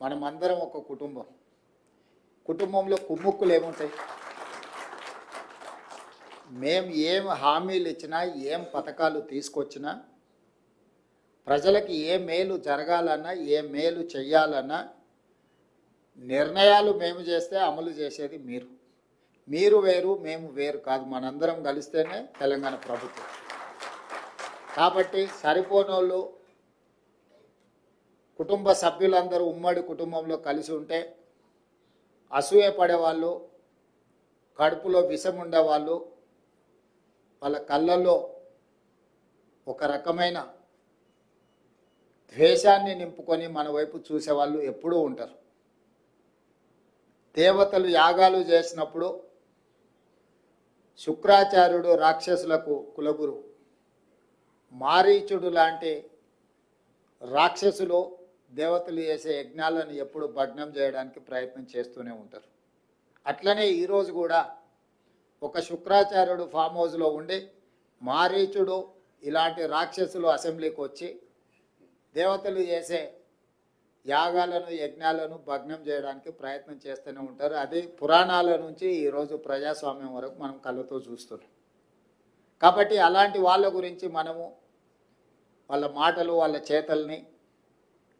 మనమందరం ఒక కుటుంబం. కుటుంబంలో కుమ్ముక్కులు ఏముంటాయి? మేము ఏం హామీలు ఇచ్చినా, ఏం పథకాలు తీసుకొచ్చినా, ప్రజలకి ఏ మేలు జరగాలన్నా, ఏ మేలు చెయ్యాలన్నా నిర్ణయాలు మేము చేస్తే అమలు చేసేది మీరు. మీరు వేరు, మేము వేరు కాదు. మనందరం కలిస్తేనే తెలంగాణ ప్రభుత్వం. కాబట్టి సరిపోనోళ్ళు, కుటుంబ సభ్యులందరూ ఉమ్మడి కుటుంబంలో కలిసి ఉంటే అసూయ పడేవాళ్ళు, కడుపులో విషం ఉండేవాళ్ళు, వాళ్ళ కళ్ళల్లో ఒక రకమైన ద్వేషాన్ని నింపుకొని మన వైపు చూసేవాళ్ళు ఎప్పుడూ ఉంటారు. దేవతలు యాగాలు చేసినప్పుడు శుక్రాచార్యుడు రాక్షసులకు కులగురు, మారీచుడు లాంటి రాక్షసులు దేవతలు చేసే యజ్ఞాలను ఎప్పుడు భగ్నం చేయడానికి ప్రయత్నం చేస్తూనే ఉంటారు. అట్లనే ఈరోజు కూడా ఒక శుక్రాచార్యుడు ఫామ్ హౌస్లో ఉండి మారీచుడు ఇలాంటి రాక్షసులు అసెంబ్లీకి వచ్చి దేవతలు చేసే యాగాలను యజ్ఞాలను భగ్నం చేయడానికి ప్రయత్నం చేస్తూనే ఉంటారు. అది పురాణాల నుంచి ఈరోజు ప్రజాస్వామ్యం వరకు మనం కళ్ళతో చూస్తున్నాం. కాబట్టి అలాంటి వాళ్ళ గురించి మనము వాళ్ళ మాటలు, వాళ్ళ చేతల్ని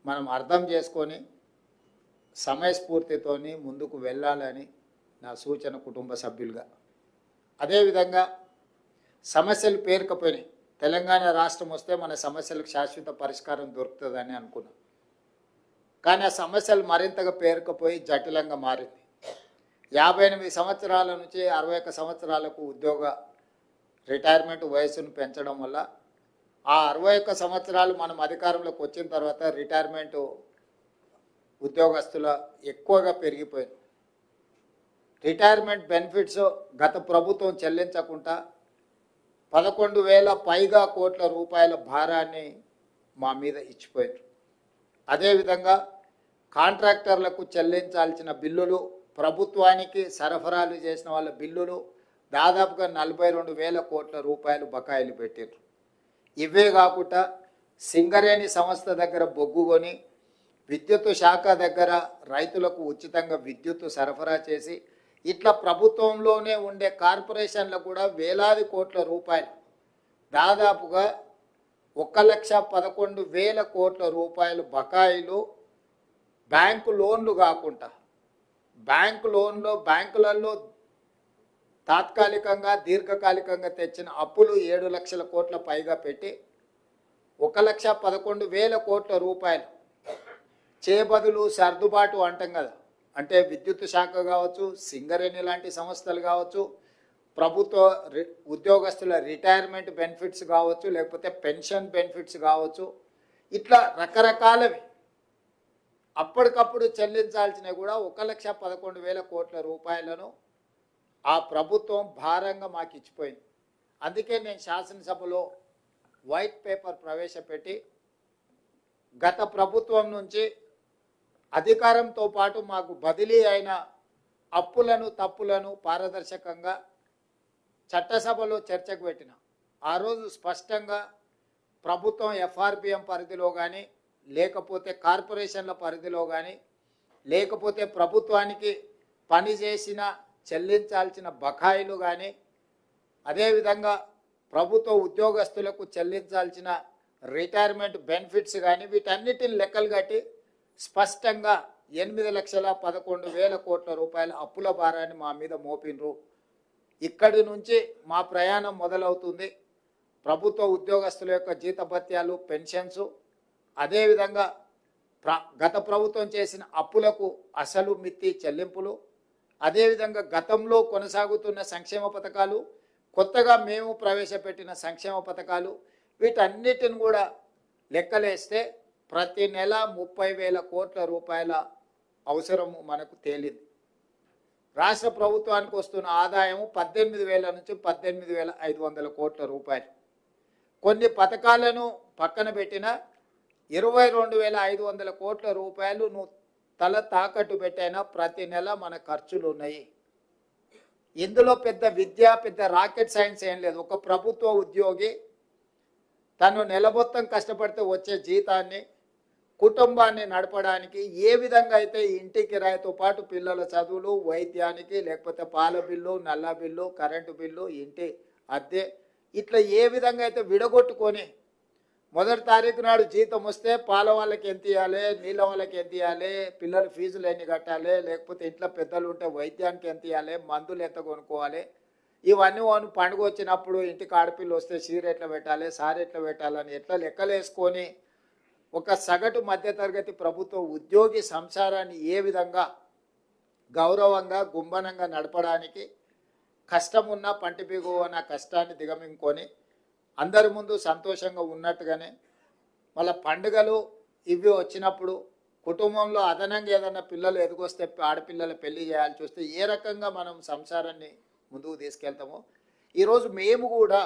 మనం అర్థం చేసుకొని సమయస్ఫూర్తితోని ముందుకు వెళ్ళాలని నా సూచన కుటుంబ సభ్యులుగా. అదేవిధంగా సమస్యలు పేరుకపోయినాయి. తెలంగాణ రాష్ట్రం వస్తే మన సమస్యలకు శాశ్వత పరిష్కారం దొరుకుతుందని అనుకున్నాం. కానీ ఆ సమస్యలు మరింతగా పేరుకపోయి జటిలంగా మారింది. 58 సంవత్సరాల నుంచి 61 సంవత్సరాలకు ఉద్యోగ రిటైర్మెంట్ వయసును పెంచడం వల్ల ఆ 61 సంవత్సరాలు మనం అధికారంలోకి వచ్చిన తర్వాత రిటైర్మెంట్ ఉద్యోగస్తుల ఎక్కువగా పెరిగిపోయింది. రిటైర్మెంట్ బెనిఫిట్స్ గత ప్రభుత్వం చెల్లించకుండా 11,000 పైగా కోట్ల రూపాయల భారాన్ని మా మీద ఇచ్చిపోయారు. అదేవిధంగా కాంట్రాక్టర్లకు చెల్లించాల్సిన బిల్లులు, ప్రభుత్వానికి సరఫరాలు చేసిన వాళ్ళ బిల్లులు దాదాపుగా 42,000 కోట్ల రూపాయలు బకాయిలు పెట్టారు. ఇవే కాకుండా సింగరేణి సంస్థ దగ్గర బొగ్గు కొని, విద్యుత్ శాఖ దగ్గర రైతులకు ఉచితంగా విద్యుత్ సరఫరా చేసి, ఇట్లా ప్రభుత్వంలోనే ఉండే కార్పొరేషన్లకు కూడా వేలాది కోట్ల రూపాయలు, దాదాపుగా 1,11,000 కోట్ల రూపాయలు బకాయిలు బ్యాంకు లోన్లు కాకుండా, బ్యాంకులలో తాత్కాలికంగా దీర్ఘకాలికంగా తెచ్చిన అప్పులు 7 లక్షల కోట్ల పైగా పెట్టి 1,11,000 కోట్ల రూపాయలు చేబదులు సర్దుబాటు అంటాం కదా, అంటే విద్యుత్ శాఖ కావచ్చు, సింగరేణి లాంటి సంస్థలు కావచ్చు, ప్రభుత్వ ఉద్యోగస్తుల రిటైర్మెంట్ బెనిఫిట్స్ కావచ్చు, లేకపోతే పెన్షన్ బెనిఫిట్స్ కావచ్చు, ఇట్లా రకరకాలవి అప్పటికప్పుడు చెల్లించాల్సినవి కూడా 1,11,000 కోట్ల రూపాయలను ఆ ప్రభుత్వం భారంగా మాకు ఇచ్చిపోయింది. అందుకే నేను శాసనసభలో వైట్ పేపర్ ప్రవేశపెట్టి గత ప్రభుత్వం నుంచి అధికారంతో పాటు మాకు బదిలీ అయిన అప్పులను, తప్పులను పారదర్శకంగా చట్టసభలో చర్చకు పెట్టిన. ఆ రోజు స్పష్టంగా ప్రభుత్వం ఎఫ్ఆర్బిఎం పరిధిలో కానీ, లేకపోతే కార్పొరేషన్ల పరిధిలో కానీ, లేకపోతే ప్రభుత్వానికి పనిచేసిన చెల్లించాల్సిన బకాయిలు కానీ, అదేవిధంగా ప్రభుత్వ ఉద్యోగస్తులకు చెల్లించాల్సిన రిటైర్మెంట్ బెనిఫిట్స్ కానీ, వీటన్నిటిని లెక్కలు కట్టి స్పష్టంగా 8,11,000 కోట్ల రూపాయల అప్పుల భారాన్ని మా మీద మోపినరు. ఇక్కడి నుంచి మా ప్రయాణం మొదలవుతుంది. ప్రభుత్వ ఉద్యోగస్తుల యొక్క జీతభత్యాలు, పెన్షన్స్, అదేవిధంగా గత ప్రభుత్వం చేసిన అప్పులకు అసలు మిత్తి చెల్లింపులు, అదేవిధంగా గతంలో కొనసాగుతున్న సంక్షేమ పథకాలు, కొత్తగా మేము ప్రవేశపెట్టిన సంక్షేమ పథకాలు, వీటన్నిటిని కూడా లెక్కలేస్తే ప్రతి నెల 30,000 కోట్ల రూపాయల అవసరము మనకు తేలింది. రాష్ట్ర ప్రభుత్వానికి వస్తున్న ఆదాయం 18,000 నుంచి 18,500 కోట్ల రూపాయలు. కొన్ని పథకాలను పక్కన పెట్టిన 22,500 కోట్ల రూపాయలు నువ్వు తల తాకట్టు పెట్టైనా ప్రతి నెల మన ఖర్చులు ఉన్నాయి. ఇందులో పెద్ద విద్య, పెద్ద రాకెట్ సైన్స్ ఏం లేదు. ఒక ప్రభుత్వ ఉద్యోగి తను నెల మొత్తం కష్టపడితే వచ్చే జీతాన్ని కుటుంబాన్ని నడపడానికి ఏ విధంగా అయితే ఇంటి కిరాయితో పాటు పిల్లల చదువులు, వైద్యానికి, లేకపోతే పాల బిల్లు, నల్ల బిల్లు, కరెంటు బిల్లు, ఇంటి అద్దె, ఇట్లా ఏ విధంగా అయితే విడగొట్టుకొని మొదటి తారీఖు నాడు జీతం వస్తే పాల వాళ్ళకి ఎంత ఇవ్వాలి, నీళ్ళ వాళ్ళకి ఎంత ఇవ్వాలి, పిల్లల ఫీజులు ఎన్ని కట్టాలి, లేకపోతే ఇంట్లో పెద్దలు ఉంటే వైద్యానికి ఎంత ఇవ్వాలి, మందులు ఎంత కొనుక్కోవాలి, ఇవన్నీ పండుగ వచ్చినప్పుడు ఇంటికి ఆడపిల్ల వస్తే చీర ఎట్లా పెట్టాలి, సారి ఎట్లా పెట్టాలని ఎట్లా లెక్కలేసుకొని ఒక సగటు మధ్యతరగతి ప్రభుత్వ ఉద్యోగి సంసారాన్ని ఏ విధంగా గౌరవంగా గుంబనంగా నడపడానికి కష్టమున్న పంటి బిగువన కష్టాన్ని దిగమింగుకొని అందరి ముందు సంతోషంగా ఉన్నట్టుగానే మళ్ళీ పండుగలు ఇవి వచ్చినప్పుడు కుటుంబంలో అదనంగా ఏదైనా పిల్లలు ఎదుగొస్తే ఆడపిల్లల పెళ్లి చేయాల్సి వస్తే ఏ రకంగా మనం సంసారాన్ని ముందుకు తీసుకెళ్తామో ఈరోజు మేము కూడా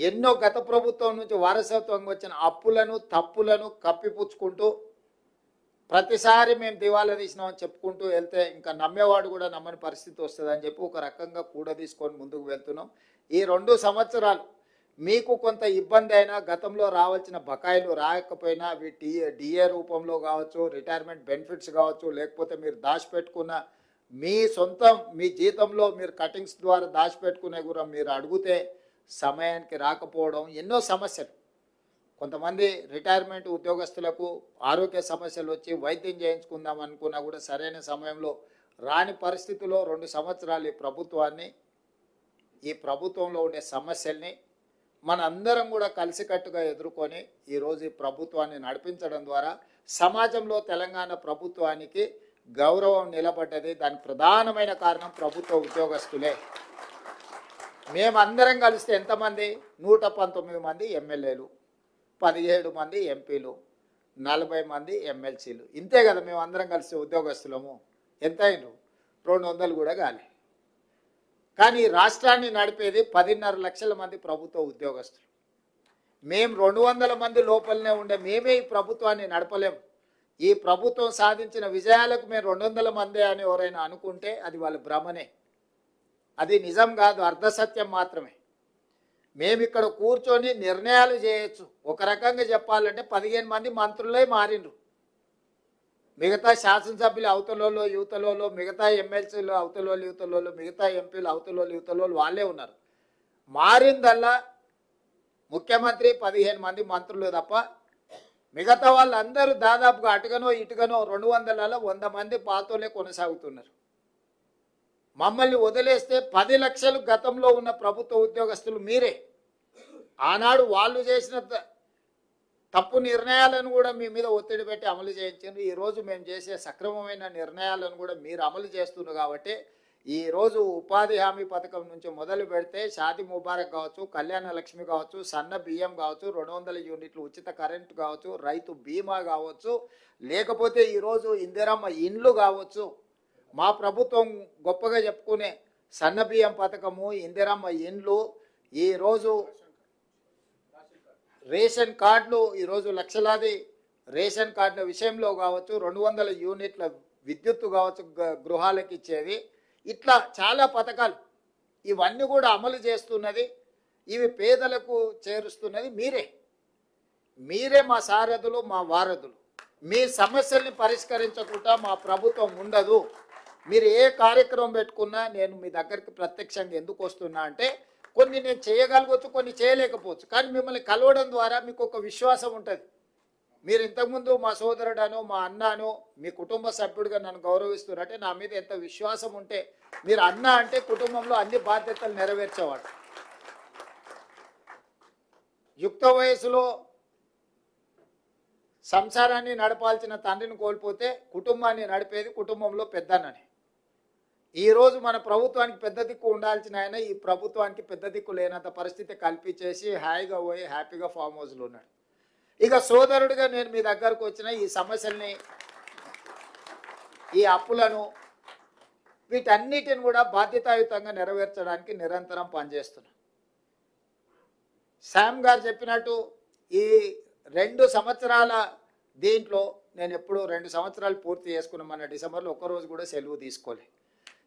ఎన్నో గత ప్రభుత్వం నుంచి వారసత్వంగా వచ్చిన అప్పులను తప్పులను కప్పిపుచ్చుకుంటూ ప్రతిసారి మేము దివాలా తీసినామని చెప్పుకుంటూ వెళ్తే ఇంకా నమ్మేవాడు కూడా నమ్మని పరిస్థితి వస్తుందని చెప్పి ఒక రకంగా కూడా తీసుకొని ముందుకు వెళ్తున్నాం. ఈ 2 సంవత్సరాలు మీకు కొంత ఇబ్బంది అయినా, గతంలో రావాల్సిన బకాయిలు రాకపోయినా అవి డిఏ రూపంలో కావచ్చు, రిటైర్మెంట్ బెనిఫిట్స్ కావచ్చు, లేకపోతే మీరు దాచిపెట్టుకున్న మీ సొంతం మీ జీతంలో మీరు కటింగ్స్ ద్వారా దాచిపెట్టుకునే కూడా మీరు అడిగితే సమయానికి రాకపోవడం, ఎన్నో సమస్యలు. కొంతమంది రిటైర్మెంట్ ఉద్యోగస్తులకు ఆరోగ్య సమస్యలు వచ్చి వైద్యం చేయించుకుందాం అనుకున్నా కూడా సరైన సమయంలో రాని పరిస్థితిలో 2 సంవత్సరాలు ఈ ప్రభుత్వంలో ఉండే సమస్యల్ని మన అందరం కూడా కలిసికట్టుగా ఎదుర్కొని ఈరోజు ఈ ప్రభుత్వాన్ని నడిపించడం ద్వారా సమాజంలో తెలంగాణ ప్రభుత్వానికి గౌరవం నిలబడ్డది. దానికి ప్రధానమైన కారణం ప్రభుత్వ ఉద్యోగస్తులే. మేమందరం కలిస్తే ఎంతమంది? 119 మంది ఎమ్మెల్యేలు, 17 మంది ఎంపీలు, 40 మంది ఎమ్మెల్సీలు. ఇంతే కదా మేము అందరం కలిసి ఉద్యోగస్తులము. ఎంత అయినరు? 200 కూడా కాలే. కానీ రాష్ట్రాన్ని నడిపేది 10.5 లక్షల మంది ప్రభుత్వ ఉద్యోగస్తులు. మేము 200 మంది లోపలనే ఉండే మేమే ఈ ప్రభుత్వాన్ని నడపలేము. ఈ ప్రభుత్వం సాధించిన విజయాలకు మేము 200 మందే అని ఎవరైనా అనుకుంటే అది వాళ్ళ భ్రమనే. అది నిజం కాదు, అర్ధసత్యం మాత్రమే. మేము ఇక్కడ కూర్చొని నిర్ణయాలు చేయొచ్చు. ఒక రకంగా చెప్పాలంటే 15 మంది మంత్రులే మారిండ్రు. మిగతా శాసనసభ్యులు అవతలలో యువతలలో, మిగతా ఎమ్మెల్సీలు అవతలలో యువతలలో, మిగతా ఎంపీలు అవతలలో యువతలలో వాళ్ళే ఉన్నారు. మారిందల్లా ముఖ్యమంత్రి 15 మంది మంత్రులు తప్ప మిగతా వాళ్ళందరూ దాదాపుగా అటుగనో ఇటుగనో 200లలో 100 మంది పాతోలే కొనసాగుతున్నారు. మమ్మల్ని వదిలేస్తే 10 లక్షలు గతంలో ఉన్న ప్రభుత్వ ఉద్యోగస్తులు మీరే. ఆనాడు వాళ్ళు చేసిన తప్పు నిర్ణయాలను కూడా మీ మీద ఒత్తిడి పెట్టి అమలు చేయించారు. ఈరోజు మేము చేసే సక్రమమైన నిర్ణయాలను కూడా మీరు అమలు చేస్తున్నారు. కాబట్టి ఈరోజు ఉపాధి హామీ పథకం నుంచి మొదలు పెడితే షాది ముబారక్ కావచ్చు, కళ్యాణ లక్ష్మి కావచ్చు, సన్న బియ్యం కావచ్చు, 200 యూనిట్లు ఉచిత కరెంటు కావచ్చు, రైతు బీమా కావచ్చు, లేకపోతే ఈరోజు ఇందిరమ్మ ఇండ్లు కావచ్చు, మా ప్రభుత్వం గొప్పగా చెప్పుకునే సన్న బియ్యం పథకము, ఇందిరమ్మ ఇండ్లు, ఈరోజు రేషన్ కార్డులు, ఈరోజు లక్షలాది రేషన్ కార్డుల విషయంలో కావచ్చు, 200 యూనిట్ల విద్యుత్తు కావచ్చు గృహాలకు ఇచ్చేది, ఇట్లా చాలా పథకాలు ఇవన్నీ కూడా అమలు చేస్తున్నది. ఇవి పేదలకు చేరుస్తున్నది మీరే మా సారథులు, మా వారధులు. మీ సమస్యల్ని పరిష్కరించకుండా మా ప్రభుత్వం ఉండదు. మీరు ఏ కార్యక్రమం పెట్టుకున్నా నేను మీ దగ్గరికి ప్రత్యక్షంగా ఎందుకు వస్తున్నా అంటే కొన్ని నేను చేయగలగవచ్చు, కొన్ని చేయలేకపోవచ్చు. కానీ మిమ్మల్ని కలవడం ద్వారా మీకు ఒక విశ్వాసం ఉంటుంది. మీరు ఇంతకుముందు మా సోదరుడనో మా అన్నానో మీ కుటుంబ సభ్యుడిగా నన్ను గౌరవిస్తున్నారంటే నా మీద ఎంత విశ్వాసం ఉంటే మీరు అన్న అంటే కుటుంబంలో అన్ని బాధ్యతలు నెరవేర్చేవాడు. యుక్త వయసులో సంసారాన్ని నడపాల్సిన తండ్రిని కోల్పోతే కుటుంబాన్ని నడిపేది కుటుంబంలో పెద్దన్నని. ఈరోజు మన ప్రభుత్వానికి పెద్ద దిక్కు ఉండాల్సిన ఆయన ఈ ప్రభుత్వానికి పెద్ద దిక్కు లేనంత పరిస్థితి కల్పించేసి హాయిగా పోయి హ్యాపీగా ఫామ్ హౌస్లో ఉన్నాడు. ఇక సోదరుడిగా నేను మీ దగ్గరకు వచ్చిన ఈ సమస్యల్ని, ఈ అప్పులను, వీటన్నిటిని కూడా బాధ్యతాయుతంగా నెరవేర్చడానికి నిరంతరం పనిచేస్తున్నాను. శామ్ గారు చెప్పినట్టు ఈ 2 సంవత్సరాల దీంట్లో నేను ఎప్పుడు 2 సంవత్సరాలు పూర్తి చేసుకున్నాం. మన డిసెంబర్లో ఒక్కరోజు కూడా సెలవు తీసుకోలే.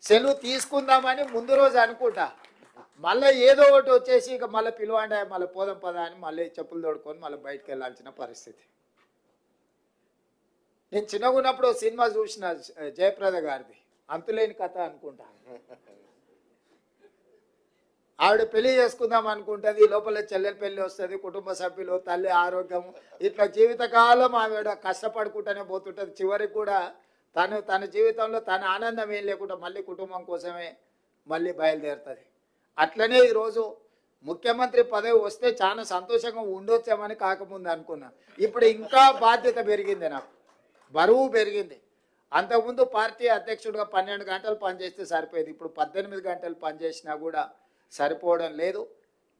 సెలవు తీసుకుందామని ముందు రోజు అనుకుంటా, మళ్ళీ ఏదో ఒకటి వచ్చేసి ఇక మళ్ళీ పిలవండి, మళ్ళీ పోదాం పదా అని మళ్ళీ చెప్పులు తోడుకొని మళ్ళీ బయటకు వెళ్ళాల్సిన పరిస్థితి. నేను చిన్నగా ఉన్నప్పుడు ఓ సినిమా చూసిన జయప్రద గారిది, అంతులేని కథ అనుకుంటా. ఆవిడ పెళ్లి చేసుకుందాం అనుకుంటుంది, లోపల చెల్లెలు పెళ్లి వస్తుంది, కుటుంబ సభ్యులు, తల్లి ఆరోగ్యం, ఇట్లా జీవితకాలం ఆవిడ కష్టపడుకుంటూనే పోతుంటుంది. చివరికి కూడా తన జీవితంలో తన ఆనందం ఏం లేకుండా మళ్ళీ కుటుంబం కోసమే మళ్ళీ బయలుదేరుతుంది. అట్లనే ఈరోజు ముఖ్యమంత్రి పదవి వస్తే చాలా సంతోషంగా ఉండొచ్చామని కాకముందు అనుకున్నా. ఇప్పుడు ఇంకా బాధ్యత పెరిగింది, నాకు బరువు పెరిగింది. అంతకుముందు పార్టీ అధ్యక్షుడిగా 12 గంటలు పనిచేస్తే సరిపోయేది, ఇప్పుడు 18 గంటలు పనిచేసినా కూడా సరిపోవడం లేదు.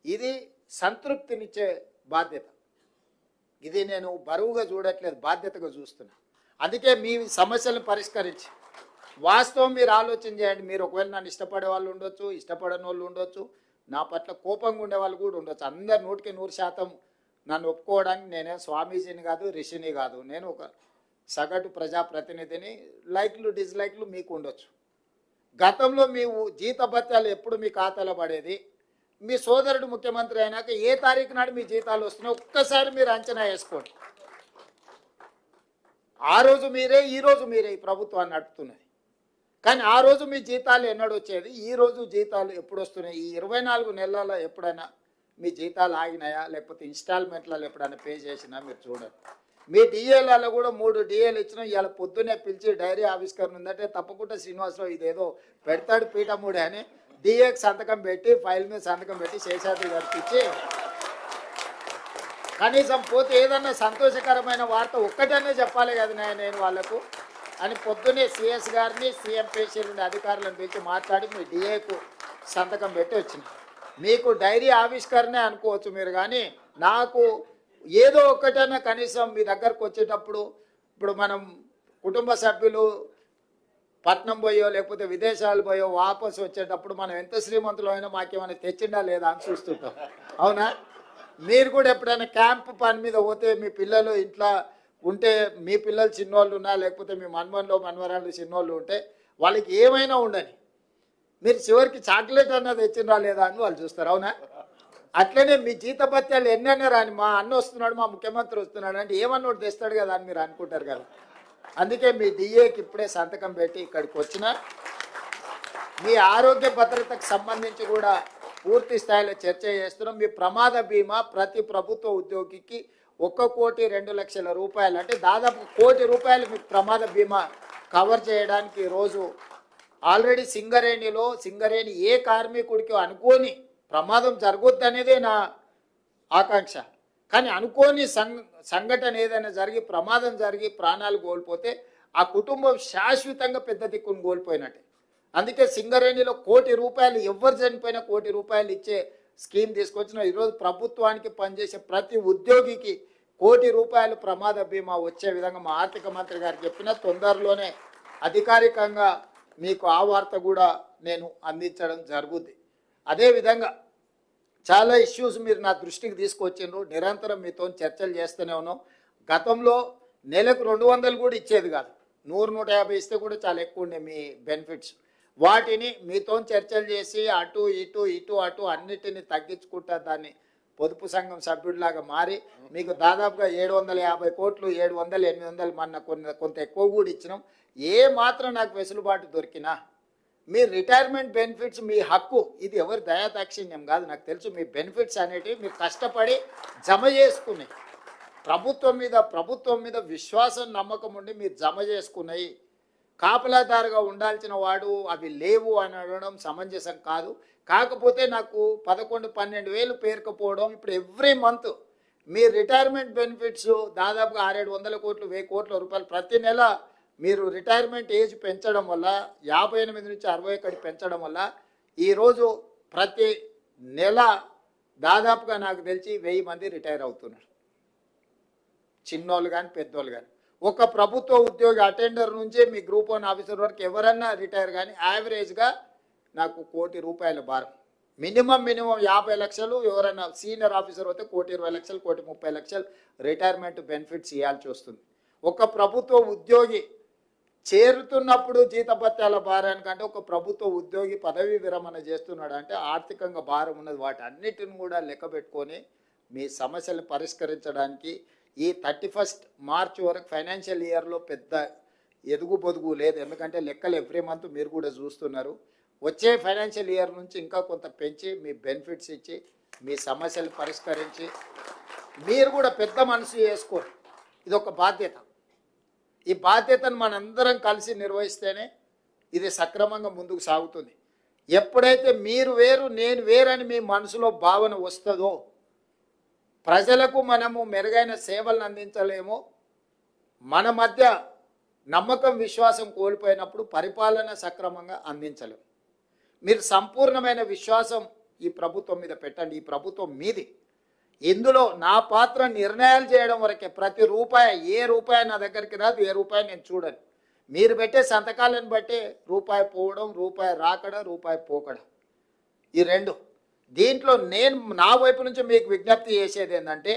ఇది సంతృప్తినిచ్చే బాధ్యత. ఇది నేను బరువుగా చూడట్లేదు, బాధ్యతగా చూస్తున్నా. అందుకే మీ సమస్యలను పరిష్కరించి, వాస్తవం మీరు ఆలోచన చేయండి. మీరు ఒకవేళ నన్ను ఇష్టపడే వాళ్ళు ఉండొచ్చు, ఇష్టపడని వాళ్ళు ఉండొచ్చు, నా పట్ల కోపంగా ఉండే వాళ్ళు కూడా ఉండొచ్చు. అందరు 100% నన్ను ఒప్పుకోవడానికి నేనే స్వామీజీని కాదు, రిషిని కాదు. నేను ఒక సగటు ప్రజాప్రతినిధిని. లైక్లు డిస్లైక్లు మీకు ఉండొచ్చు. గతంలో మీ జీతభత్యాలు ఎప్పుడు మీ ఖాతాలో పడేది, మీ సోదరుడు ముఖ్యమంత్రి అయినాక ఏ తారీఖు నాడు మీ జీతాలు వస్తున్నాయి ఒక్కసారి మీరు అంచనా వేసుకోండి. ఆ రోజు మీరే, ఈ రోజు మీరే ఈ ప్రభుత్వాన్ని నడుపుతున్నది. కానీ ఆ రోజు మీ జీతాలు ఎన్నడు వచ్చేది, ఈ రోజు జీతాలు ఎప్పుడు వస్తున్నాయి, ఈ 24 నెలల ఎప్పుడైనా మీ జీతాలు ఆగినాయా, లేకపోతే ఇన్స్టాల్మెంట్లలో ఎప్పుడైనా పే చేసినా మీరు చూడండి. మీ డిఏలలో కూడా 3 డిఏలు ఇచ్చినా ఇవాళ పొద్దున్నే పిలిచి డైరీ ఆవిష్కరణ ఉందంటే తప్పకుండా శ్రీనివాసరావు ఇదేదో పెడతాడు పీఠముడే అని డిఏకి సంతకం పెట్టి, ఫైల్ మీద సంతకం పెట్టి శేషాద్రి గారికి ఇచ్చి, కనీసం పోతే ఏదన్నా సంతోషకరమైన వార్త ఒక్కటనే చెప్పాలి కదా నేను వాళ్ళకు అని పొద్దున్నే సిఎస్ గారిని, సీఎం పేషీల నుండి అధికారులను పిలిచి మాట్లాడి మీ డిఏకు సంతకం పెట్టి వచ్చింది. మీకు డైరీ ఆవిష్కరణే అనుకోవచ్చు మీరు, కానీ నాకు ఏదో ఒక్కటైనా కనీసం మీ దగ్గరకు వచ్చేటప్పుడు, ఇప్పుడు మనం కుటుంబ సభ్యులు పట్నం పోయో లేకపోతే విదేశాలు పోయో వాపసు వచ్చేటప్పుడు మనం ఎంత శ్రీమంతులు అయినా మాకేమైనా తెచ్చిండా లేదా అని చూస్తుంటాం, అవునా? మీరు కూడా ఎప్పుడైనా క్యాంప్ పని మీద పోతే మీ పిల్లలు ఇంట్లో ఉంటే, మీ పిల్లలు చిన్నోళ్ళు ఉన్నా లేకపోతే మీ మనవరాళ్ళు చిన్నోళ్ళు ఉంటే వాళ్ళకి ఏమైనా ఉండని, మీరు చివరికి చాక్లెట్ అన్నది తెచ్చిండ్రా లేదా అని వాళ్ళు చూస్తారు, అవునా? అట్లనే మీ జీతభత్యాలు ఎన్నైనా రాని, మా అన్న వస్తున్నాడు, మా ముఖ్యమంత్రి వస్తున్నాడు అంటే ఏమన్నా తెస్తాడు కదా అని మీరు అనుకుంటారు కదా. అందుకే మీ డిఏకి ఇప్పుడే సంతకం పెట్టి ఇక్కడికి వచ్చిన, మీ ఆరోగ్య భద్రతకు సంబంధించి కూడా పూర్తి స్థాయిలో చర్చ చేస్తున్నాం. మీ ప్రమాద బీమా ప్రతి ప్రభుత్వ ఉద్యోగికి 1,02,00,000 రూపాయలు, అంటే దాదాపు 1 కోటి రూపాయలు మీకు ప్రమాద బీమా కవర్ చేయడానికి ఈరోజు ఆల్రెడీ సింగరేణి ఏ కార్మికుడికి అనుకోని ప్రమాదం జరగొద్దనేదే నా ఆకాంక్ష. కానీ అనుకోని సంఘటన ఏదైనా జరిగి, ప్రమాదం జరిగి ప్రాణాలు కోల్పోతే ఆ కుటుంబం శాశ్వతంగా పెద్ద దిక్కును కోల్పోయినట్టే. అందుకే సింగరేణిలో 1 కోటి రూపాయలు, ఎవరు చనిపోయినా 1 కోటి రూపాయలు ఇచ్చే స్కీమ్ తీసుకొచ్చిన. ఈరోజు ప్రభుత్వానికి పనిచేసే ప్రతి ఉద్యోగికి 1 కోటి రూపాయలు ప్రమాద బీమా వచ్చే విధంగా మా ఆర్థిక మంత్రి గారు చెప్పిన, తొందరలోనే అధికారికంగా మీకు ఆ వార్త కూడా నేను అందించడం జరుగుద్ది. అదేవిధంగా చాలా ఇష్యూస్ మీరు నా దృష్టికి తీసుకొచ్చిండ్రు, నిరంతరం మీతో చర్చలు చేస్తూనే ఉన్నాం. గతంలో నెలకు 200 కూడా ఇచ్చేది కాదు, 100-150 ఇస్తే కూడా చాలా ఎక్కువ ఉండే మీ బెనిఫిట్స్. వాటిని మీతో చర్చలు చేసి అటు ఇటు అన్నిటిని తగ్గించుకుంటా దాన్ని పొదుపు సంఘం సభ్యుడిలాగా మారి మీకు దాదాపుగా 750 కోట్లు, 700, 800 మొన్న కొంత ఎక్కువ కూడా ఇచ్చినాం. ఏ మాత్రం నాకు వెసులుబాటు దొరికినా మీ రిటైర్మెంట్ బెనిఫిట్స్ మీ హక్కు, ఇది ఎవరి దయాదాక్షిణ్యం కాదు, నాకు తెలుసు. మీ బెనిఫిట్స్ అనేటివి మీరు కష్టపడి జమ చేసుకున్నాయి, ప్రభుత్వం మీద విశ్వాసం, నమ్మకం ఉండి మీరు జమ చేసుకున్నాయి. కాపలాదారుగా ఉండాల్సిన వాడు అవి లేవు అని అనడం సమంజసం కాదు. కాకపోతే నాకు 11-12 వేలు పేరుకపోవడం, ఇప్పుడు ఎవ్రీ మంత్ మీ రిటైర్మెంట్ బెనిఫిట్స్ దాదాపుగా 600-700 కోట్లు, 1000 కోట్ల రూపాయలు ప్రతి నెల మీరు రిటైర్మెంట్ ఏజ్ పెంచడం వల్ల 58 నుంచి 61 పెంచడం వల్ల ఈరోజు ప్రతి నెల దాదాపుగా నాకు తెలిసి 1000 మంది రిటైర్ అవుతున్నారు, చిన్నోళ్ళు కానీ పెద్దోళ్ళు కానీ. ఒక ప్రభుత్వ ఉద్యోగి అటెండర్ నుంచి మీ గ్రూప్ 1 ఆఫీసర్ వరకు ఎవరన్నా రిటైర్ కానీ యావరేజ్గా నాకు 1 కోటి రూపాయల భారం, మినిమం 50 లక్షలు. ఎవరైనా సీనియర్ ఆఫీసర్ అయితే 1,20 లక్షలు, 1,30 లక్షలు రిటైర్మెంట్ బెనిఫిట్స్ ఇవ్వాల్సి వస్తుంది. ఒక ప్రభుత్వ ఉద్యోగి చేరుతున్నప్పుడు జీతభత్యాల భారానికంటే ఒక ప్రభుత్వ ఉద్యోగి పదవీ విరమణ చేస్తున్నాడు అంటే ఆర్థికంగా భారం ఉన్నది. వాటి అన్నిటిని కూడా లెక్క పెట్టుకొని మీ సమస్యలను పరిష్కరించడానికి ఈ 31 మార్చ్ వరకు ఫైనాన్షియల్ ఇయర్లో పెద్ద ఎదుగు పొదుగు లేదు, ఎందుకంటే లెక్కలు ఎవ్రీ మంత్ మీరు కూడా చూస్తున్నారు. వచ్చే ఫైనాన్షియల్ ఇయర్ నుంచి ఇంకా కొంత పెంచి మీ బెనిఫిట్స్ ఇచ్చి మీ సమస్యలు పరిష్కరించి మీరు కూడా పెద్ద మనసు చేసుకోరు. ఇది ఒక బాధ్యత. ఈ బాధ్యతను మనందరం కలిసి నిర్వహిస్తేనే ఇది సక్రమంగా ముందుకు సాగుతుంది. ఎప్పుడైతే మీరు వేరు నేను వేరని మీ మనసులో భావన వస్తుందో ప్రజలకు మనము మెరుగైన సేవలను అందించలేమో, మన మధ్య నమ్మకం విశ్వాసం కోల్పోయినప్పుడు పరిపాలన సక్రమంగా అందించలేము. మీరు సంపూర్ణమైన విశ్వాసం ఈ ప్రభుత్వం మీద పెట్టండి. ఈ ప్రభుత్వం మీది. ఇందులో నా పాత్ర నిర్ణయాలు చేయడం వరకే. ప్రతి రూపాయి, ఏ రూపాయి నా దగ్గరికి రాదు, ఏ రూపాయి నేను చూడను. మీరు పెట్టే సంతకాలను బట్టే రూపాయి పోవడం, రూపాయి రాకడ, రూపాయి పోకడ, ఈ రెండు. దీంట్లో నేను నా వైపు నుంచి మీకు విజ్ఞప్తి చేసేది ఏంటంటే,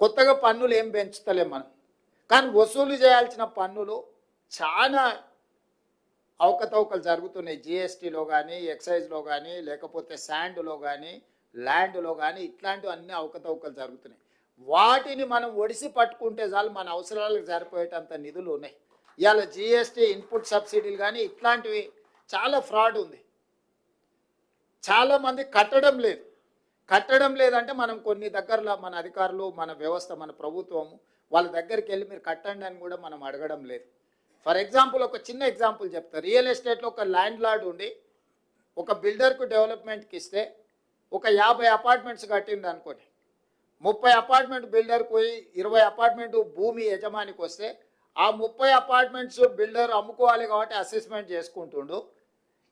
కొత్తగా పన్నులు ఏం పెంచుతలేం మనం, కానీ వసూలు చేయాల్సిన పన్నులు చాలా అవకతవకలు జరుగుతున్నాయి. జిఎస్టీలో కానీ, ఎక్సైజ్లో కానీ, లేకపోతే శాండ్లో కానీ, ల్యాండ్లో కానీ, ఇట్లాంటివి అన్ని అవకతవకలు జరుగుతున్నాయి. వాటిని మనం ఒడిసి పట్టుకుంటే చాలు, మన అవసరాలకు సరిపోయేటంత నిధులు ఉన్నాయి. ఇవాళ జిఎస్టీ, ఇన్పుట్ సబ్సిడీలు కానీ ఇట్లాంటివి చాలా ఫ్రాడ్ ఉంది. చాలామంది కట్టడం లేదు. కట్టడం లేదంటే మనం కొన్ని దగ్గరలో మన అధికారులు, మన వ్యవస్థ, మన ప్రభుత్వము వాళ్ళ దగ్గరికి వెళ్ళి మీరు కట్టండి అని కూడా మనం అడగడం లేదు. ఫర్ ఎగ్జాంపుల్, ఒక చిన్న ఎగ్జాంపుల్ చెప్తా. రియల్ ఎస్టేట్లో ఒక ల్యాండ్ లార్డ్ ఉండి ఒక బిల్డర్కు డెవలప్మెంట్కి ఇస్తే ఒక 50 అపార్ట్మెంట్స్ కట్టింది అనుకోండి, 30 అపార్ట్మెంట్ బిల్డర్కి పోయి 20 అపార్ట్మెంట్ భూమి యజమానికి వస్తే ఆ 30 అపార్ట్మెంట్స్ బిల్డర్ అమ్ముకోవాలి కాబట్టి అసెస్మెంట్ చేసుకుంటుండు.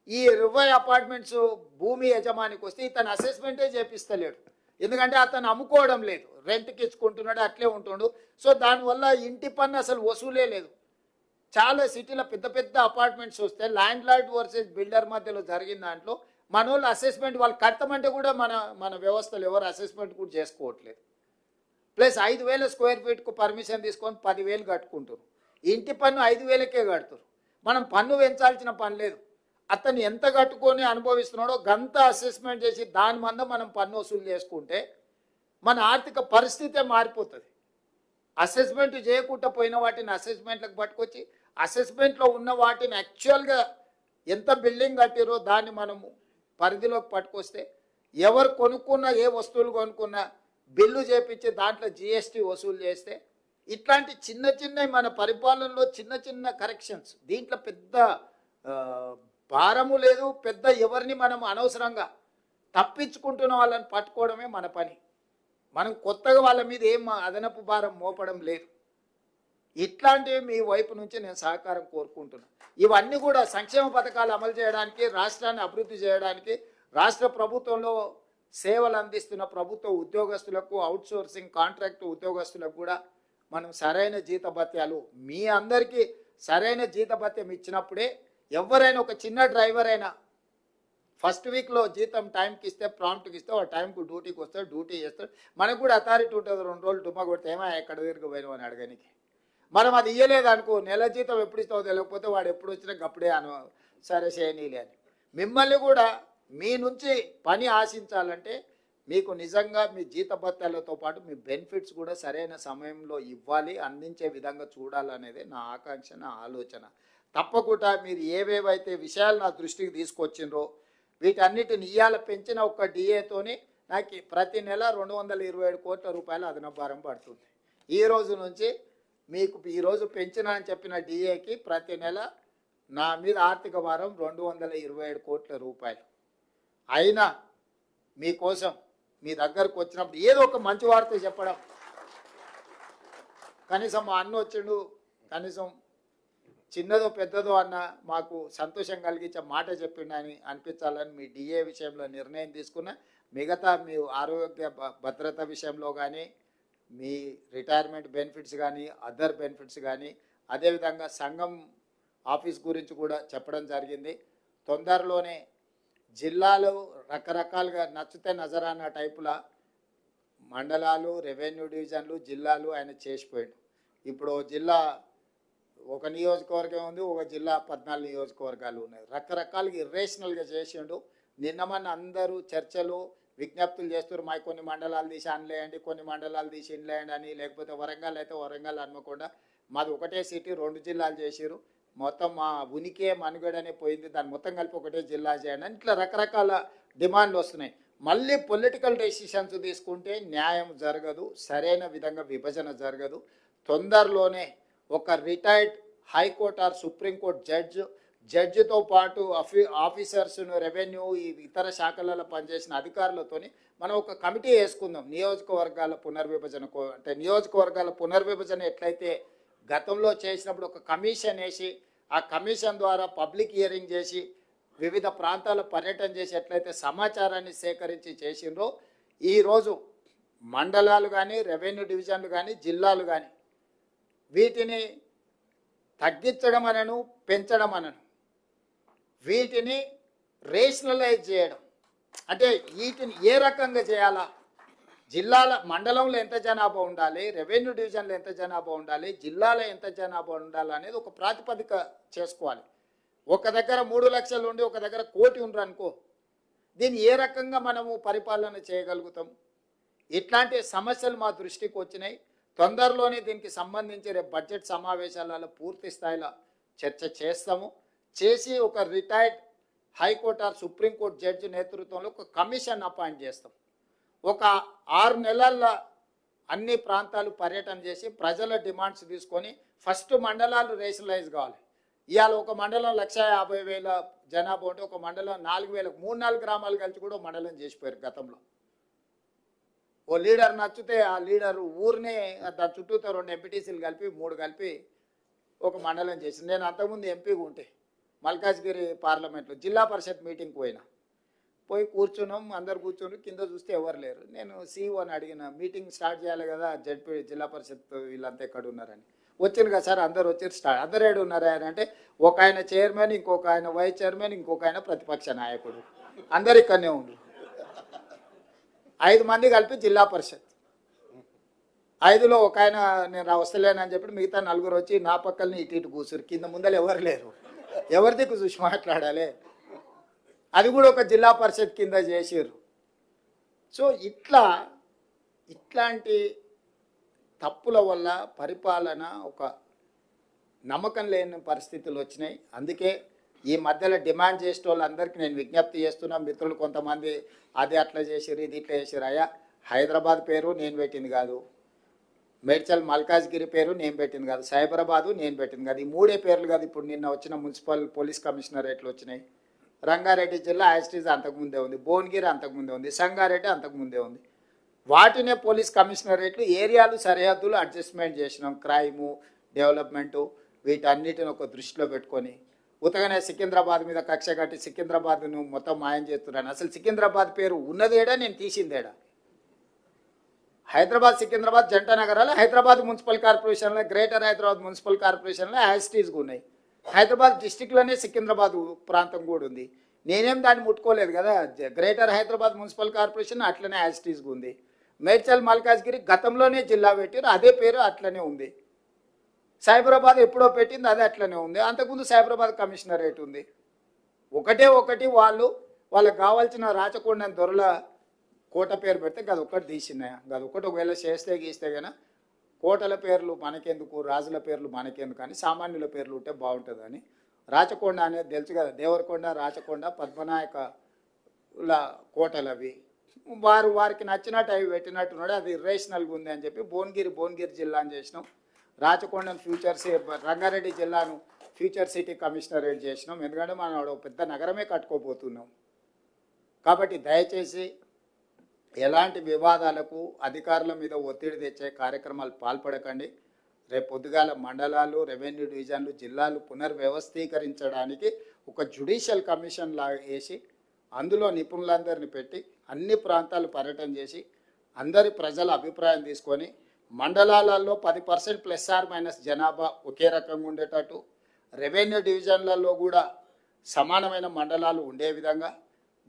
ఈ 20 అపార్ట్మెంట్స్ భూమి యజమానికి వస్తే ఇతను అసెస్మెంటే చేపిస్తలేడు, ఎందుకంటే అతను అమ్ముకోవడం లేదు, రెంట్కి ఇచ్చుకుంటున్నాడు, అట్లే ఉంటుండు. సో దానివల్ల ఇంటి పన్ను అసలు వసూలే లేదు. చాలా సిటీలో పెద్ద పెద్ద అపార్ట్మెంట్స్ వస్తే ల్యాండ్ లార్డ్ వర్సెస్ బిల్డర్ మధ్యలో జరిగిన దాంట్లో మన వాళ్ళు అసెస్మెంట్ వాళ్ళు కట్టమంటే కూడా మన వ్యవస్థలు ఎవరు అసెస్మెంట్ కూడా చేసుకోవట్లేదు. ప్లస్ 5,000 స్క్వేర్ ఫీట్కు పర్మిషన్ తీసుకొని 10,000 కట్టుకుంటారు. ఇంటి పన్ను 5,000కే కడుతురు. మనం పన్ను పెంచాల్సిన పని లేదు. అతను ఎంత కట్టుకొని అనుభవిస్తున్నాడో గంత అసెస్మెంట్ చేసి దాని మంద మనం పన్ను వసూలు చేసుకుంటే మన ఆర్థిక పరిస్థితే మారిపోతుంది. అసెస్మెంట్ చేయకుండా పోయిన వాటిని అసెస్మెంట్లకు పట్టుకొచ్చి అసెస్మెంట్లో ఉన్న వాటిని యాక్చువల్గా ఎంత బిల్డింగ్ కట్టిరో దాన్ని మనము పరిధిలోకి పట్టుకొస్తే ఎవరు కొనుక్కున్నా, ఏ వస్తువులు కొనుక్కున్నా బిల్లు చేపించి దాంట్లో జిఎస్టీ వసూలు చేస్తే ఇట్లాంటి చిన్న చిన్న మన పరిపాలనలో చిన్న చిన్న కరెక్షన్స్, దీంట్లో పెద్ద భారము లేదు. పెద్ద ఎవరిని మనం అనవసరంగా తప్పించుకుంటున్న వాళ్ళని పట్టుకోవడమే మన పని. మనం కొత్తగా వాళ్ళ మీద ఏం అదనపు భారం మోపడం లేదు. ఇట్లాంటివి మీ వైపు నుంచి నేను సహకారం కోరుకుంటున్నాను. ఇవన్నీ కూడా సంక్షేమ పథకాలు అమలు చేయడానికి, రాష్ట్రాన్ని అభివృద్ధి చేయడానికి, రాష్ట్ర ప్రభుత్వంలో సేవలు అందిస్తున్న ప్రభుత్వ ఉద్యోగస్తులకు, అవుట్సోర్సింగ్ కాంట్రాక్ట్ ఉద్యోగస్తులకు కూడా మనం సరైన జీతభత్యాలు, మీ అందరికీ సరైన జీతభత్యం ఇచ్చినప్పుడే ఎవరైనా ఒక చిన్న డ్రైవర్ అయినా ఫస్ట్ వీక్లో జీతం టైంకి ఇస్తే, ప్రాంప్ట్కి ఇస్తే ఆ టైంకు డ్యూటీకి వస్తాడు, డ్యూటీ చేస్తాడు. మనకు కూడా అథారిటీ ఉంటుంది. 2 రోజులు డుమ్మా కొడితే ఏమో ఎక్కడ తిరిగిపోయినావు అని అడగనికి. మనం అది ఇయ్యలేదు అనుకో, నెల జీతం ఎప్పుడు ఇస్తావు తెలియకపోతే వాడు ఎప్పుడు వచ్చినా అప్పుడే సరే చేయనీలే అని. మిమ్మల్ని కూడా మీ నుంచి పని ఆశించాలంటే మీకు నిజంగా మీ జీతభత్యాలతో పాటు మీ బెనిఫిట్స్ కూడా సరైన సమయంలో ఇవ్వాలి, అందించే విధంగా చూడాలనేది నా ఆకాంక్ష, నా ఆలోచన. తప్పకుండా మీరు ఏవేవైతే విషయాలు నా దృష్టికి తీసుకొచ్చిండ్రో వీటన్నిటిని ఇయ్యాల పెంచిన ఒక డిఏతోని నాకు ప్రతి నెల 227 కోట్ల రూపాయల అదనపు భారం పడుతుంది. ఈ రోజు నుంచి మీకు ఈరోజు పెంచిన అని చెప్పిన డిఏకి ప్రతి నెల నా మీద ఆర్థిక భారం 227 కోట్ల రూపాయలు. అయినా మీకోసం మీ దగ్గరకు వచ్చినప్పుడు ఏదో ఒక మంచి వార్త చెప్పడం, కనీసం మా అన్న వచ్చిండు, కనీసం చిన్నదో పెద్దదో అన్న మాకు సంతోషం కలిగించే మాట చెప్పిండని అనిపించాలని మీ డిఏ విషయంలో నిర్ణయం తీసుకున్న. మిగతా మీ ఆరోగ్య భద్రత విషయంలో కానీ, మీ రిటైర్మెంట్ బెనిఫిట్స్ కానీ, అదర్ బెనిఫిట్స్ కానీ, అదేవిధంగా సంఘం ఆఫీస్ గురించి కూడా చెప్పడం జరిగింది. తొందరలోనే జిల్లాలో రకరకాలుగా నచ్చితే నజరానా టైపుల మండలాలు, రెవెన్యూ డివిజన్లు, జిల్లాలు ఆయన చేసిపోయాడు. ఇప్పుడు జిల్లా ఒక నియోజకవర్గం ఉంది, ఒక జిల్లా 14 నియోజకవర్గాలు ఉన్నాయి. రకరకాలుగా ఇర్రేషనల్గా చేసిండు. నిన్నమన్న అందరూ చర్చలు విజ్ఞప్తులు చేస్తారు. మా కొన్ని మండలాలు తీసి అనలేయండి, కొన్ని మండలాలు తీసి ఇన్లేయండి అని, లేకపోతే వరంగల్ అయితే వరంగల్ హన్మకొండ, మాది ఒకటే సిటీ 2 జిల్లాలు చేసిరు, మొత్తం మా ఉనికే మనుగడనే పోయింది, దాన్ని మొత్తం కలిపి ఒకటే జిల్లా చేయండి అని ఇట్లా రకరకాల డిమాండ్లు వస్తున్నాయి. మళ్ళీ పొలిటికల్ డెసిషన్స్ తీసుకుంటే న్యాయం జరగదు, సరైన విధంగా విభజన జరగదు. తొందరలోనే ఒక రిటైర్డ్ హైకోర్టు ఆర్ సుప్రీంకోర్టు జడ్జితో పాటు ఆఫీసర్స్ను, రెవెన్యూ, ఈ ఇతర శాఖలలో పనిచేసిన అధికారులతోని మనం ఒక కమిటీ వేసుకుందాం. నియోజకవర్గాల పునర్విభజన, అంటే నియోజకవర్గాల పునర్విభజన ఎట్లయితే గతంలో చేసినప్పుడు ఒక కమిషన్ వేసి, ఆ కమిషన్ ద్వారా పబ్లిక్ హియరింగ్ చేసి వివిధ ప్రాంతాల పర్యటన చేసి ఎట్లయితే సమాచారాన్ని సేకరించి చేసిండ్రో, ఈరోజు మండలాలు కానీ, రెవెన్యూ డివిజన్లు కానీ, జిల్లాలు కానీ వీటిని తగ్గించడం అనను, పెంచడం అనను, వీటిని రేషనలైజ్ చేయడం. అంటే వీటిని ఏ రకంగా చేయాలా, జిల్లాల మండలంలో ఎంత జనాభా ఉండాలి, రెవెన్యూ డివిజన్లో ఎంత జనాభా ఉండాలి, జిల్లాలో ఎంత జనాభా ఉండాలి అనేది ఒక ప్రాతిపదిక చేసుకోవాలి. ఒక దగ్గర 3 లక్షలు ఉండి ఒక దగ్గర 1 కోటి ఉండరు అనుకో, దీన్ని ఏ రకంగా మనము పరిపాలన చేయగలుగుతాం? ఇట్లాంటి సమస్యలు మా దృష్టికి వచ్చినాయి. తొందరలోనే దీనికి సంబంధించి రేపు బడ్జెట్ సమావేశాలలో పూర్తి స్థాయిలో చర్చ చేస్తాము. చేసి ఒక retired high court or supreme court judge నేతృత్వంలో ఒక కమిషన్ అపాయింట్ చేస్తాం. ఒక 6 నెలల్లో అన్ని ప్రాంతాలు పర్యటన చేసి ప్రజల డిమాండ్స్ తీసుకొని ఫస్ట్ మండలాలు రేషనలైజ్ కావాలి. ఇవాళ ఒక మండలం 1,50,000 జనాభా ఉంటే ఒక మండలం 4,000, 3-4 గ్రామాలు కలిసి కూడా మండలం చేసిపోయారు గతంలో. ఓ లీడర్ నచ్చితే ఆ లీడర్ ఊరినే దాని చుట్టూతో 2 ఎంపీటీసీలు కలిపి 3 కలిపి ఒక మండలం చేసింది. నేను అంతకుముందు ఎంపీగా ఉంటే మల్కాజ్గిరి పార్లమెంట్లో జిల్లా పరిషత్ మీటింగ్కి పోయి కూర్చున్నాం, అందరు కూర్చొని కింద చూస్తే ఎవరు లేరు. నేను సీఈఓని అడిగిన, మీటింగ్ స్టార్ట్ చేయాలి కదా, జడ్పీ జిల్లా పరిషత్ వీళ్ళంతా ఎక్కడ ఉన్నారని. వచ్చింది కదా సార్, అందరు వచ్చి స్టార్ట్, అందరు ఏడు ఉన్నారా అని అంటే, ఒక ఆయన చైర్మన్, ఇంకొక ఆయన వైస్ చైర్మన్, ఇంకొక ఆయన ప్రతిపక్ష నాయకుడు, అందరు ఇక్కడనే ఉన్నారు. 5 మంది కలిపి జిల్లా పరిషత్. 5లో ఒక ఆయన నేను వస్తలేనని చెప్పి మిగతా 4 వచ్చి నా పక్కల్ని ఇటు కూర్చురు, కింద ముందలు ఎవరు లేరు, ఎవరి దిక్కు చూసి మాట్లాడాలి. అది కూడా ఒక జిల్లా పరిషత్ కింద చేసారు. సో ఇట్లాంటి తప్పుల వల్ల పరిపాలన ఒక నమ్మకం లేని పరిస్థితులు వచ్చినాయి. అందుకే ఈ మధ్యలో డిమాండ్ చేసే వాళ్ళందరికీ నేను విజ్ఞప్తి చేస్తున్నా, మిత్రులు కొంతమంది అది అట్లా చేసారు, ఇది ఇట్లా చేసారు. అయ్యా, హైదరాబాద్ పేరు నేను పెట్టింది కాదు, మేడ్చల్ మల్కాజ్గిరి పేరు నేను పెట్టింది కాదు, సైబరాబాదు నేను పెట్టింది కాదు, ఈ 3 పేర్లు కాదు. ఇప్పుడు నిన్న వచ్చిన మున్సిపల్ పోలీస్ కమిషనరేట్లు వచ్చినాయి. రంగారెడ్డి జిల్లా యాస్టీజ్ అంతకుముందే ఉంది, భువనగిరి అంతకుముందే ఉంది, సంగారెడ్డి అంతకుముందే ఉంది. వాటినే పోలీస్ కమిషనరేట్లు, ఏరియాలు, సరిహద్దులు అడ్జస్ట్మెంట్ చేసినాం. క్రైము, డెవలప్మెంటు, వీటన్నిటిని ఒక దృష్టిలో పెట్టుకొని ఉతగానే సికింద్రాబాద్ మీద కక్ష కట్టి సికింద్రాబాద్ను మొత్తం మాయం చేస్తున్నాను. అసలు సికింద్రాబాద్ పేరు ఉన్నదేడా, నేను తీసిందేడా? హైదరాబాద్, సికింద్రాబాద్ జంట నగరాలు హైదరాబాద్ మున్సిపల్ కార్పొరేషన్లో, గ్రేటర్ హైదరాబాద్ మున్సిపల్ కార్పొరేషన్లో యాస్టీస్గా ఉన్నాయి. హైదరాబాద్ డిస్టిక్లోనే సికింద్రాబాద్ ప్రాంతం కూడా ఉంది. నేనేం దాన్ని ముట్టుకోలేదు కదా. గ్రేటర్ హైదరాబాద్ మున్సిపల్ కార్పొరేషన్ అట్లనే యాస్టీస్గా ఉంది. మేడ్చల్ మల్కాజ్గిరి గతంలోనే జిల్లా పెట్టారు, అదే పేరు అట్లనే ఉంది. సైబరాబాద్ ఎప్పుడో పెట్టింది, అదే అట్లనే ఉంది. అంతకుముందు సైబరాబాద్ కమిషనరేట్ ఉంది. ఒకటి వాళ్ళకి కావాల్సిన రాచకొండ దొరల కోట పేరు పెడితే గదొక్కటి తీసినాయా? గదొక్కటి ఒకవేళ చేస్తే గీస్తే కన్నా కోటల పేర్లు మనకెందుకు, రాజుల పేర్లు మనకెందుకు అని సామాన్యుల పేర్లు ఉంటే బాగుంటుందని. రాచకొండ అనేది తెలుసు కదా, దేవరకొండ, రాచకొండ, పద్మనాయకుల కోటలు అవి. వారికి నచ్చినట్టు అవి పెట్టినట్టున్నాడు, అది ఇర్రేషనల్గా ఉంది అని చెప్పి భువనగిరి జిల్లా అని చేసినాం. రాచకొండను రంగారెడ్డి జిల్లాను ఫ్యూచర్ సిటీ కమిషనరేట్ చేసినాం. ఎందుకంటే మనం పెద్ద నగరమే కట్టుకోబోతున్నాం. కాబట్టి దయచేసి ఎలాంటి వివాదాలకు, అధికారుల మీద ఒత్తిడి తెచ్చే కార్యక్రమాలు పాల్పడకండి. రేపు పొద్దుగాల మండలాలు, రెవెన్యూ డివిజన్లు, జిల్లాలు పునర్వ్యవస్థీకరించడానికి ఒక జ్యుడిషియల్ కమిషన్ లాగా వేసి అందులో నిపుణులందరినీ పెట్టి అన్ని ప్రాంతాలు పర్యటన చేసి అందరి ప్రజల అభిప్రాయం తీసుకొని మండలాలలో 10% ± జనాభా ఒకే రకంగా ఉండేటట్టు, రెవెన్యూ డివిజన్లలో కూడా సమానమైన మండలాలు ఉండే విధంగా,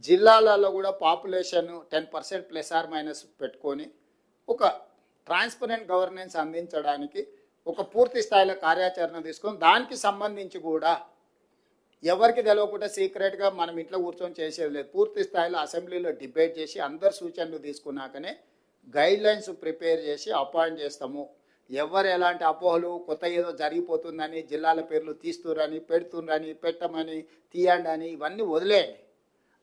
జిల్లాలలో కూడా పాపులేషన్ 10% ± పెట్టుకొని ఒక ట్రాన్స్పరెంట్ గవర్నెన్స్ అందించడానికి ఒక పూర్తి స్థాయిలో కార్యాచరణ తీసుకొని దానికి సంబంధించి కూడా ఎవరికి తెలియకుండా సీక్రెట్గా మనం ఇంట్లో కూర్చొని చేసేది లేదు. పూర్తి స్థాయిలో అసెంబ్లీలో డిబేట్ చేసి అందరు సూచనలు తీసుకున్నాకనే గైడ్ లైన్స్ ప్రిపేర్ చేసి అపాయింట్ చేస్తాము. ఎవరు ఎలాంటి అపోహలు కొత్త ఏదో జరిగిపోతుందని జిల్లాల పేర్లు తీస్తురని పెడుతుండ్రని పెట్టమని తీయండి అని ఇవన్నీ వదిలేయండి.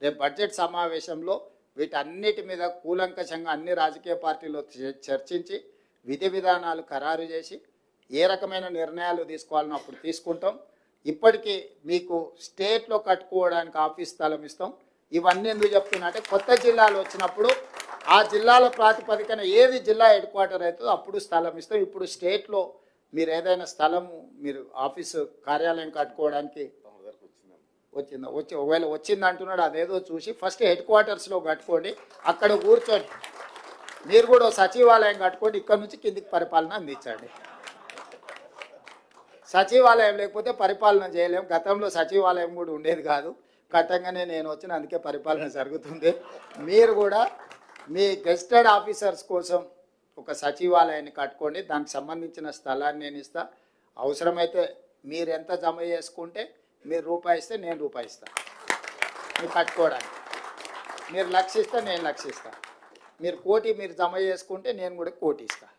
రేపు బడ్జెట్ సమావేశంలో వీటన్నిటి మీద కూలంకషంగా అన్ని రాజకీయ పార్టీలు చర్చించి విధి విధానాలు ఖరారు చేసి ఏ రకమైన నిర్ణయాలు తీసుకోవాలని అప్పుడు తీసుకుంటాం. ఇప్పటికీ మీకు స్టేట్లో కట్టుకోవడానికి ఆఫీస్ స్థలం ఇస్తాం. ఇవన్నీ ఎందుకు చెప్తున్నా అంటే కొత్త జిల్లాలు వచ్చినప్పుడు ఆ జిల్లాల ప్రాతిపదికన ఏది జిల్లా హెడ్ క్వార్టర్ అవుతుందో అప్పుడు స్థలం ఇస్తాం. ఇప్పుడు స్టేట్లో మీరు ఏదైనా స్థలము మీరు ఆఫీసు కార్యాలయం కట్టుకోవడానికి ఒకవేళ వచ్చింది అంటున్నాడు అదేదో చూసి ఫస్ట్ హెడ్ క్వార్టర్స్లో కట్టుకోండి. అక్కడ కూర్చొని మీరు కూడా సచివాలయం కట్టుకోండి. ఇక్కడ నుంచి కిందికి పరిపాలన అందించండి. సచివాలయం లేకపోతే పరిపాలన చేయలేము. గతంలో సచివాలయం కూడా ఉండేది కాదు. కట్టంగానే నేను వచ్చిన అందుకే పరిపాలన జరుగుతుంది. మీరు కూడా మీ గెస్టెడ్ ఆఫీసర్స్ కోసం ఒక సచివాలయాన్ని కట్టుకోండి. దానికి సంబంధించిన స్థలాన్ని నేను ఇస్తా. అవసరమైతే మీరు ఎంత జమ చేసుకుంటే మీరు రూపాయి ఇస్తే నేను రూపాయి ఇస్తాను మీరు కట్టుకోవడానికి. మీరు లక్షిస్తే నేను లక్షిస్తాను. మీరు కోటి మీరు జమ చేసుకుంటే నేను కూడా కోటి ఇస్తాను.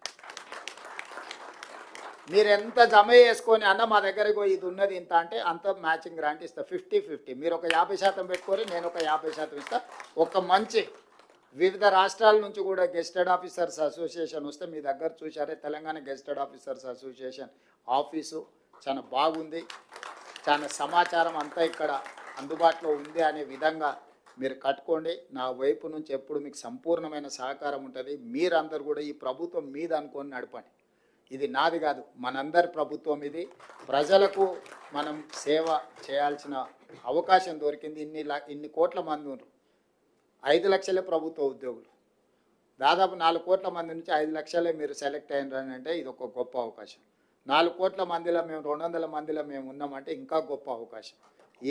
మీరు ఎంత జమ చేసుకొని అన్న మా దగ్గరకు ఇది ఉన్నది ఇంత అంటే అంత మ్యాచింగ్ గ్రాంట్ ఇస్తా. 50-50 మీరు ఒక 50% పెట్టుకొని నేను ఒక 50% ఇస్తా. ఒక మంచి వివిధ రాష్ట్రాల నుంచి కూడా గెస్టెడ్ ఆఫీసర్స్ అసోసియేషన్ వస్తే మీ దగ్గర చూసారే Telangana gazetted officers association office చాలా బాగుంది. చాలా సమాచారం అంతా ఇక్కడ అందుబాటులో ఉంది అనే విధంగా మీరు కట్టుకోండి. నా వైపు నుంచి ఎప్పుడు మీకు సంపూర్ణమైన సహకారం ఉంటుంది. మీరందరూ కూడా ఈ ప్రభుత్వం మీద అనుకొని నడపండి. ఇది నాది కాదు, మనందరి ప్రభుత్వం ఇది. ప్రజలకు మనం సేవ చేయాల్సిన అవకాశం దొరికింది. ఇన్ని కోట్ల మంది ఉన్నారు. 5 లక్షలే ప్రభుత్వ ఉద్యోగులు. దాదాపు 4 కోట్ల మంది నుంచి 5 లక్షలే మీరు సెలెక్ట్ అయినారని అంటే ఇది ఒక గొప్ప అవకాశం. 4 కోట్ల మందిలో మేము 200 మందిలో మేము ఉన్నామంటే ఇంకా గొప్ప అవకాశం.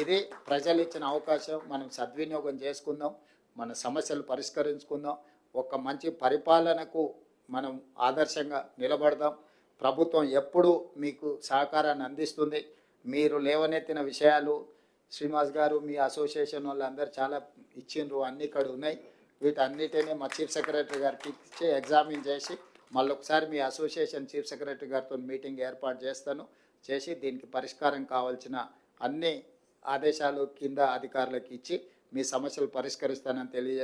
ఇది ప్రజలు ఇచ్చిన అవకాశం. మనం సద్వినియోగం చేసుకుందాం, మన సమస్యలు పరిష్కరించుకుందాం, ఒక మంచి పరిపాలనకు మనం ఆదర్శంగా నిలబడదాం. ప్రభుత్వం ఎప్పుడు మీకు సహకారాన్ని అందిస్తుంది. మీరు లేవనెత్తిన విషయాలు శ్రీనివాస్ గారు మీ అసోసియేషన్ వాళ్ళందరూ చాలా ఇచ్చిండ్రు, అన్నీ ఇక్కడ ఉన్నాయి. వీటన్నిటినీ మా చీఫ్ సెక్రటరీ గారికి ఇచ్చి ఎగ్జామిన్ చేసి మళ్ళొకసారి మీ అసోసియేషన్ చీఫ్ సెక్రటరీ గారితో మీటింగ్ ఏర్పాటు చేసి దీనికి పరిష్కారం కావాల్సిన అన్ని ఆదేశాలు కింద అధికారులకు ఇచ్చి మీ సమస్యలు పరిష్కరిస్తానని తెలియజేస్తాను.